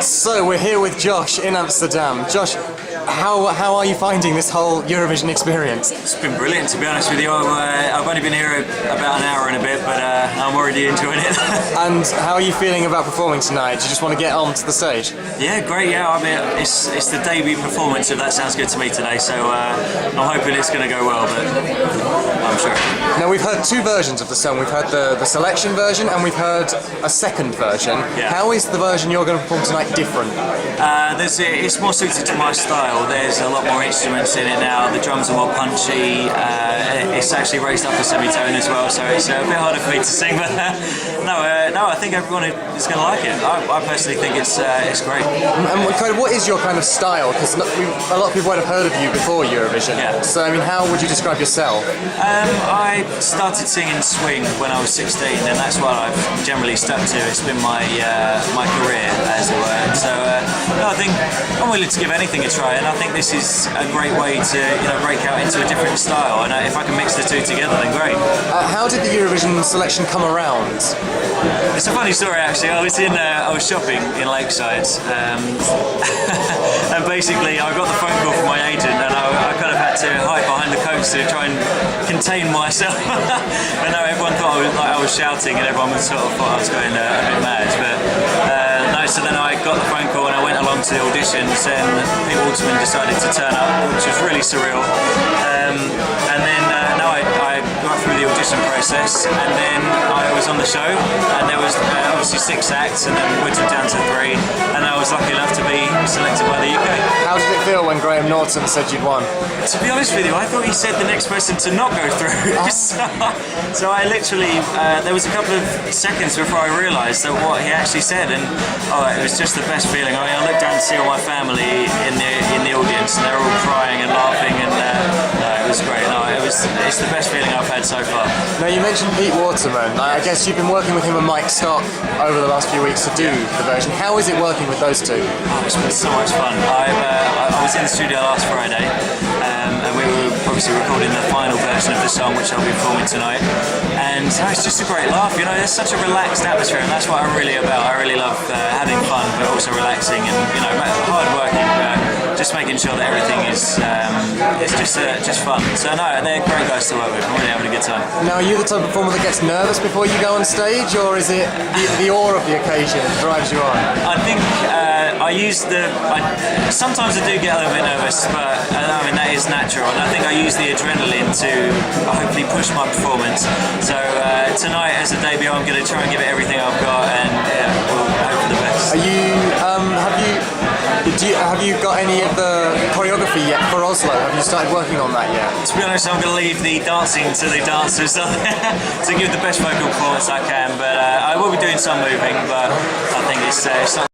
So we're here with Josh in Amsterdam. Josh, how are you finding this whole Eurovision experience? It's been brilliant, to be honest with you. I've only been here about an hour and a bit, but I'm already enjoying it. And how are you feeling about performing tonight? Do you just want to get onto the stage? Yeah, great. Yeah, I mean, it's the debut performance, if that sounds good to me today. So I'm hoping it's going to go well, but I'm sure. Now we've heard two versions of the song. We've heard the selection version, and we've heard a second version. Yeah. How is the version you're going to perform tonight different? It's more suited to my style. There's a lot more instruments in it now. The drums are more punchy. It's actually raised up a semitone as well, so it's a bit harder for me to sing. But no, I think everyone is going to like it. I personally think it's great. And what is your kind of style? Because a lot of people won't have heard of you before Eurovision. Yeah. So I mean, how would you describe yourself? I started singing swing when I was 16, and that's what I've generally stuck to. It's been my career, as it were. So I think I'm willing to give anything a try, and I think this is a great way to break out into a different style. And if I can mix the two together, then great. How did the Eurovision selection come around? It's a funny story, actually. I was shopping in Lakeside, and basically I got the phone call from my agent, and I kind of had to hide behind the coats to try and contain myself. But no, everyone thought I was shouting, and everyone sort of thought I was going a bit mad. But no, so then I got the phone call and I went along to the auditions, and Pete Waterman decided to turn up, which was really surreal. And then I got through the audition process, and then I was on the show, and there was obviously 6 acts, and then whittled down to 3, and I was lucky enough to be selected by the UK. How did it feel when Graham Norton said you'd won? To be honest with you, I thought he said the next person to not go through. So I literally, there was a couple of seconds before I realised that what he actually said, and it was just the best feeling. I mean, I looked down to see all my family in the audience, and they were all crying and laughing, and it was great. No, it's the best feeling I've had so far. Now you mentioned Pete Waterman. I guess you've been working with him and Mike Stock over the last few weeks to do the version. How is it working with those two? Oh, it's been so much fun. I was in the studio last Friday, and we were obviously recording the final version of the song, which I'll be performing tonight. And it's just a great laugh. There's such a relaxed atmosphere, and that's what I'm really about. I really love having fun, but also relaxing, and hard working. Just making sure that everything is just fun. So no, they're great guys to work with. I'm really having a good time. Now, are you the type of performer that gets nervous before you go on stage, or is it the awe of the occasion that drives you on? I think sometimes I do get a little bit nervous, but I mean that is natural, and I think I use the adrenaline to hopefully push my performance. So tonight, as a debut, I'm going to try and give it everything I've got, and we'll hope for the best. Have you got any of the choreography yet for Oslo? Have you started working on that yet? To be honest, I'm going to leave the dancing to the dancers to give the best vocal performance I can, but I will be doing some moving, but I think it's not